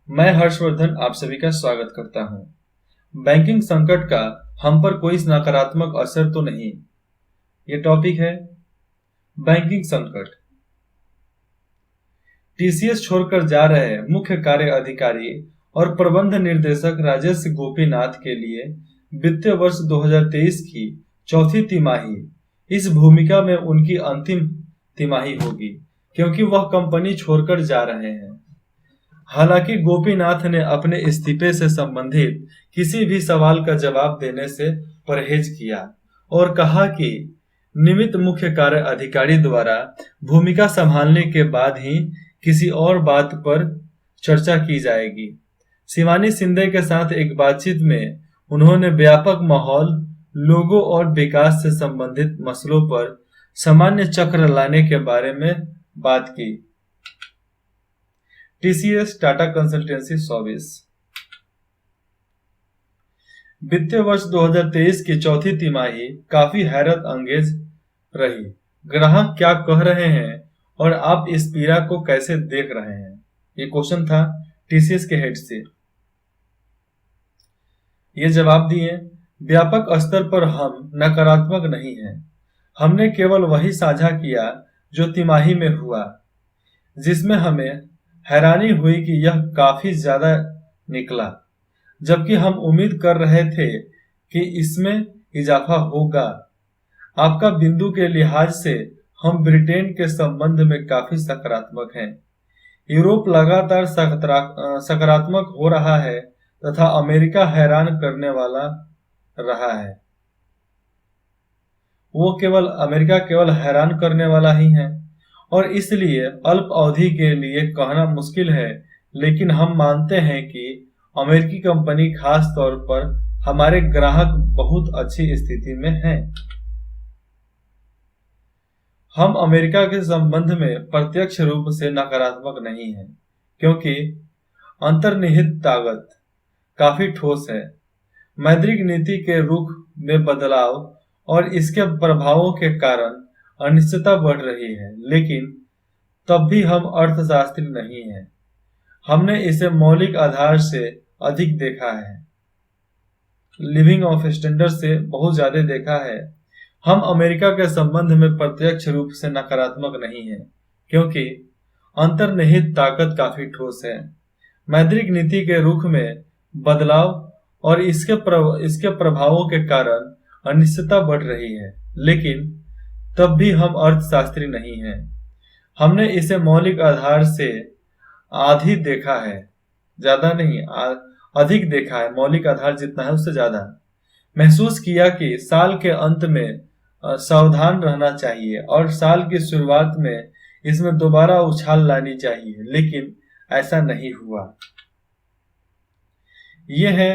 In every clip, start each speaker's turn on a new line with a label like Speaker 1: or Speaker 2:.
Speaker 1: मैं हर्षवर्धन आप सभी का स्वागत करता हूं। बैंकिंग संकट का हम पर कोई नकारात्मक असर तो नहीं। ये टॉपिक है बैंकिंग संकट। टीसीएस छोड़कर जा रहे मुख्य कार्य अधिकारी और प्रबंध निर्देशक राजेश गोपीनाथ के लिए वित्तीय वर्ष 2023 की चौथी तिमाही इस भूमिका में उनकी अंतिम तिमाही होगी, क्योंकि वह कंपनी छोड़कर जा रहे हैं। हालांकि गोपीनाथ ने अपने इस्तीफे से संबंधित किसी भी सवाल का जवाब देने से परहेज किया और कहा कि निमित्त मुख्य कार्य अधिकारी द्वारा भूमिका संभालने के बाद ही किसी और बात पर चर्चा की जाएगी। शिवानी शिंदे के साथ एक बातचीत में उन्होंने व्यापक माहौल, लोगों और विकास से संबंधित मसलों पर सामान्य चक्र लाने के बारे में बात की। टीसीएस टाटा कंसल्टेंसी सर्विस वित्तीय वर्ष 2023 की चौथी तिमाही काफी हैरत अंगेज रही। ग्राहक क्या कह रहे हैं और आप इस पीड़ा को कैसे देख रहे हैं, ये क्वेश्चन था टीसीएस के हेड से। ये जवाब दिए, व्यापक स्तर पर हम नकारात्मक नहीं हैं। हमने केवल वही साझा किया जो तिमाही में हुआ, जिसमें हमें हैरानी हुई कि यह काफी ज्यादा निकला, जबकि हम उम्मीद कर रहे थे कि इसमें इजाफा होगा। आपका बिंदु के लिहाज से हम ब्रिटेन के संबंध में काफी सकारात्मक हैं। यूरोप लगातार सकारात्मक हो रहा है तथा अमेरिका हैरान करने वाला रहा है। अमेरिका केवल हैरान करने वाला ही है और इसलिए अल्प अवधि के लिए कहना मुश्किल है, लेकिन हम मानते हैं कि अमेरिकी कंपनी खास तौर पर हमारे ग्राहक बहुत अच्छी स्थिति में हैं। हम अमेरिका के संबंध में प्रत्यक्ष रूप से नकारात्मक नहीं हैं, क्योंकि अंतर्निहित ताकत काफी ठोस है। मौद्रिक नीति के रुख में बदलाव और इसके प्रभावों के कारण अनिश्चितता बढ़ रही है, लेकिन तब भी हम अर्थशास्त्री नहीं हैं। हमने इसे मौलिक आधार से अधिक देखा है, लिविंग ऑफ स्टैंडर्ड से बहुत ज्यादा देखा है। हम अमेरिका के संबंध में प्रत्यक्ष रूप से नकारात्मक नहीं हैं, क्योंकि अंतर्निहित ताकत काफी ठोस है। मौद्रिक नीति के रुख में बदलाव और इसके प्रभावों के कारण अनिश्चितता बढ़ रही है, लेकिन तब भी हम अर्थशास्त्री नहीं हैं। हमने इसे मौलिक आधार से आधी देखा है, ज्यादा नहीं, अधिक देखा है। मौलिक आधार जितना है उससे ज्यादा महसूस किया कि साल के अंत में सावधान रहना चाहिए और साल की शुरुआत में इसमें दोबारा उछाल लानी चाहिए, लेकिन ऐसा नहीं हुआ। ये है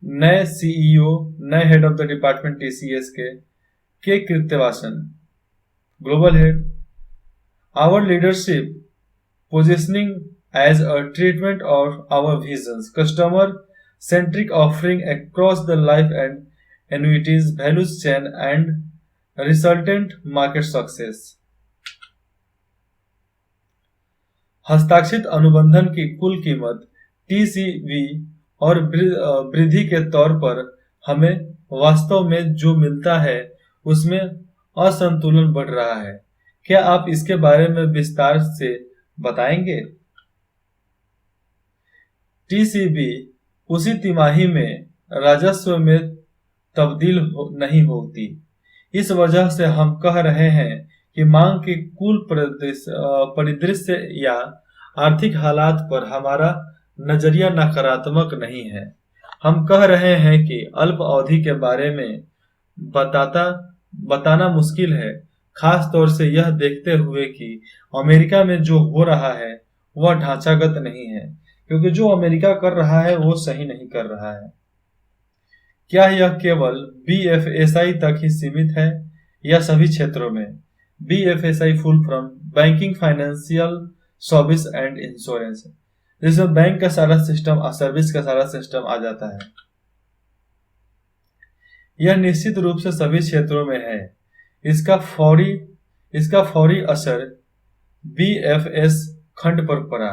Speaker 1: नए सीईओ, नए head of the department TCS के Krithivasan, global head. Our leadership positioning as a treatment of our visions, customer centric offering across the life and annuities values chain and resultant market success। हस्ताक्षरित अनुबंधन की कुल कीमत TCV और वृद्धि के तौर पर हमें वास्तव में जो मिलता है उसमें असंतुलन बढ़ रहा है। क्या आप इसके बारे में विस्तार से बताएंगे? टीसीबी उसी तिमाही में राजस्व में तब्दील नहीं होती। इस वजह से हम कह रहे हैं कि मांग के कुल परिदृश्य या आर्थिक हालात पर हमारा नजरिया नकारात्मक नहीं है। हम कह रहे हैं कि अल्प अवधि के बारे में बताना मुश्किल है, खास तौर से यह देखते हुए कि अमेरिका में जो हो रहा है वह ढांचागत नहीं है, क्योंकि जो अमेरिका कर रहा है वो सही नहीं कर रहा है। क्या यह केवल बीएफएसआई तक ही सीमित है या सभी क्षेत्रों में? BFSI full from banking, financial service and insurance, जिसमें बैंक का सारा सिस्टम, सर्विस का सारा सिस्टम आ जाता है। यह निश्चित रूप से सभी क्षेत्रों में है। इसका फौरी असर बीएफएस खंड पर पड़ा।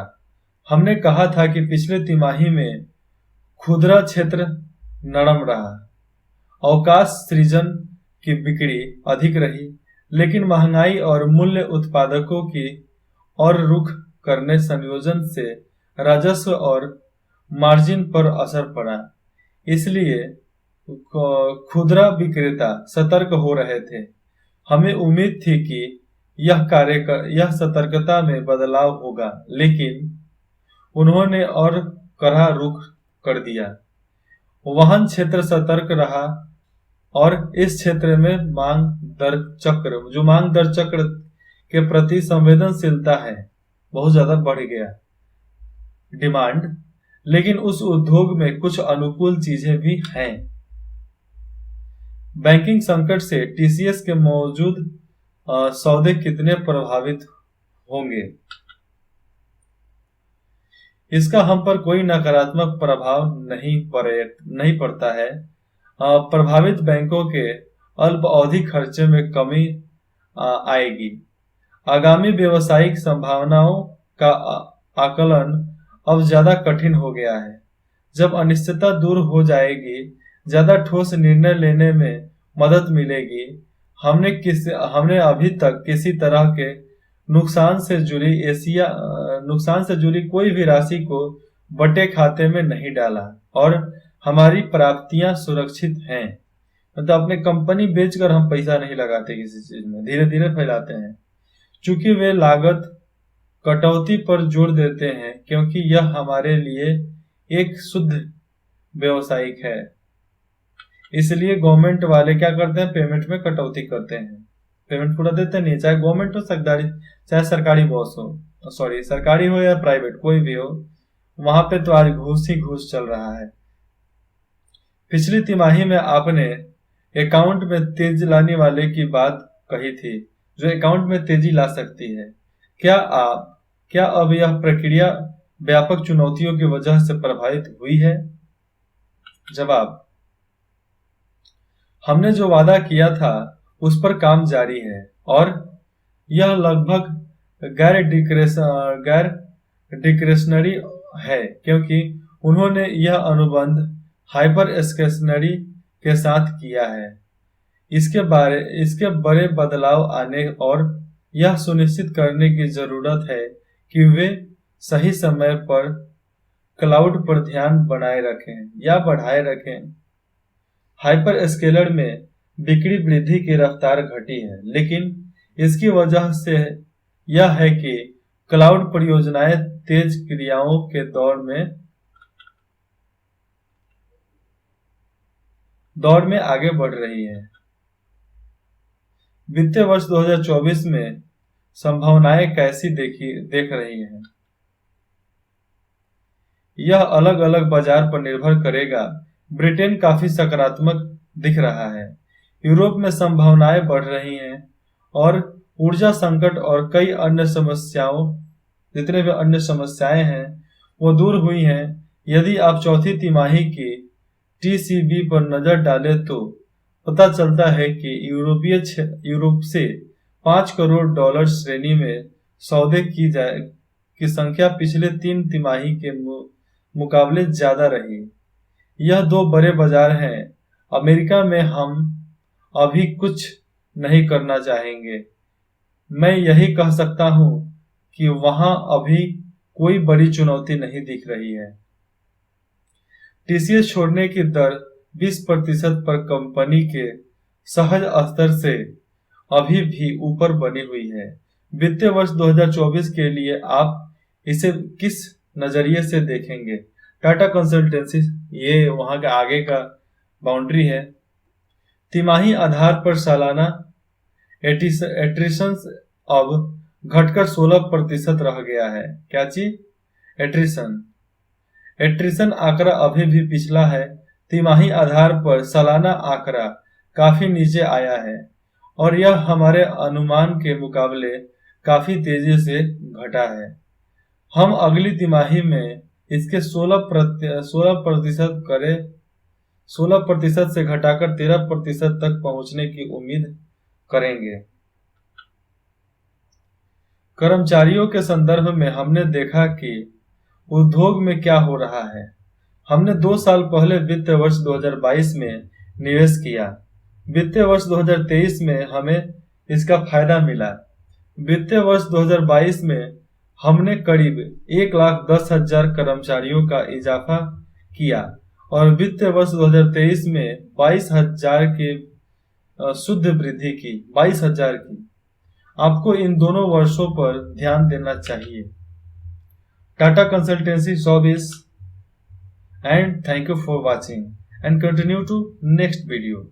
Speaker 1: हमने कहा था कि पिछले तिमाही में खुदरा क्षेत्र नरम रहा, अवकाश सृजन की बिक्री अधिक रही, लेकिन महंगाई और मूल्य उत्पादकों की और रुख करने संयोजन से राजस्व और मार्जिन पर असर पड़ा। इसलिए खुदरा विक्रेता सतर्क हो रहे थे। हमें उम्मीद थी कि यह सतर्कता में बदलाव होगा, लेकिन उन्होंने और कड़ा रुख कर दिया। वाहन क्षेत्र सतर्क रहा और इस क्षेत्र में मांग दर चक्र के प्रति संवेदनशीलता है, बहुत ज्यादा बढ़ गया डिमांड। लेकिन उस उद्योग में कुछ अनुकूल चीजें भी हैं। बैंकिंग संकट से टीसीएस के मौजूद सौदे कितने प्रभावित होंगे, इसका हम पर कोई नकारात्मक प्रभाव नहीं पड़ता है। प्रभावित बैंकों के अल्प अवधि खर्चे में कमी आएगी। आगामी व्यवसायिक संभावनाओं का आकलन अब ज्यादा कठिन हो गया है। जब अनिश्चितता दूर हो जाएगी, ज्यादा ठोस निर्णय लेने में मदद मिलेगी। हमने अभी तक किसी तरह के नुकसान से जुड़ी कोई भी राशि को बटे खाते में नहीं डाला और हमारी प्राप्तियां सुरक्षित हैं। मतलब अपने कंपनी बेचकर हम पैसा नहीं लगाते किसी चीज में, धीरे धीरे फैलाते हैं। चूंकि वे लागत कटौती पर जोर देते हैं, क्योंकि यह हमारे लिए एक शुद्ध व्यवसायिक है। इसलिए गवर्नमेंट वाले क्या करते हैं, पेमेंट में कटौती करते हैं। पेमेंट पूरा देते नहीं, चाहे गवर्नमेंट हो, चाहे सरकारी बॉस हो, सॉरी सरकारी हो या प्राइवेट, कोई भी हो, वहां पे तो आज घूस ही घूस चल रहा है। पिछली तिमाही में आपने अकाउंट में तेजी लाने वाले की बात कही थी, जो अकाउंट में तेजी ला सकती है। क्या अब यह प्रक्रिया व्यापक चुनौतियों की वजह से प्रभावित हुई है? जवाब: हमने जो वादा किया था उस पर काम जारी है और यह लगभग गैर डिस्क्रेशनरी है, क्योंकि उन्होंने यह अनुबंध हाइपर स्टेशनरी के साथ किया है। इसके बड़े बदलाव आने और यह सुनिश्चित करने की जरूरत है कि वे सही समय पर क्लाउड पर ध्यान बनाए रखें या बढ़ाए रखें। हाइपर स्केलर में बिक्री वृद्धि की रफ्तार घटी है, लेकिन इसकी वजह से यह है कि क्लाउड परियोजनाएं तेज क्रियाओं के दौर में आगे बढ़ रही है। वित्तीय वर्ष 2024 में संभावनाएं कैसी देख रही हैं? यह अलग अलग बाजार पर निर्भर करेगा। ब्रिटेन काफी सकारात्मक दिख रहा है। यूरोप में संभावनाएं बढ़ रही हैं और ऊर्जा संकट और कई अन्य जितने भी अन्य समस्याएं हैं वो दूर हुई हैं। यदि आप चौथी तिमाही की टीसीबी पर नजर डालें तो पता चलता है कि यूरोप से 5 करोड़ डॉलर श्रेणी में सौदे की संख्या पिछले 3 तिमाही के मुकाबले ज्यादा रही। यह दो बड़े बाजार हैं। अमेरिका में हम अभी कुछ नहीं करना चाहेंगे। मैं यही कह सकता हूं कि वहां अभी कोई बड़ी चुनौती नहीं दिख रही है। टीसीएस छोड़ने की दर 20% पर कंपनी के सहज स्तर से अभी भी ऊपर बनी हुई है। वित्तीय वर्ष 2024 के लिए आप इसे किस नजरिए से देखेंगे? टाटा कंसल्टेंसी, ये वहां का आगे का बाउंड्री है। तिमाही आधार पर सालाना एट्रिशन अब घटकर 16% रह गया है। क्या चीज? एट्रिशन आंकड़ा अभी भी पिछला है। तिमाही आधार पर सालाना आंकड़ा काफी नीचे आया है और यह हमारे अनुमान के मुकाबले काफी तेजी से घटा है। हम अगली तिमाही में इसके 16% से घटाकर 13% तक पहुंचने की उम्मीद करेंगे। कर्मचारियों के संदर्भ में हमने देखा कि उद्योग में क्या हो रहा है। हमने 2 साल पहले वित्त वर्ष 2022 में निवेश किया। वित्तीय वर्ष 2023 में हमें इसका फायदा मिला। वित्तीय वर्ष 2022 में हमने करीब 1,10,000 कर्मचारियों का इजाफा किया और वित्तीय वर्ष 2023 में 22,000 की शुद्ध वृद्धि की। 22,000 की। आपको इन दोनों वर्षों पर ध्यान देना चाहिए। Tata consultancy service, and thank you for watching and continue to next video.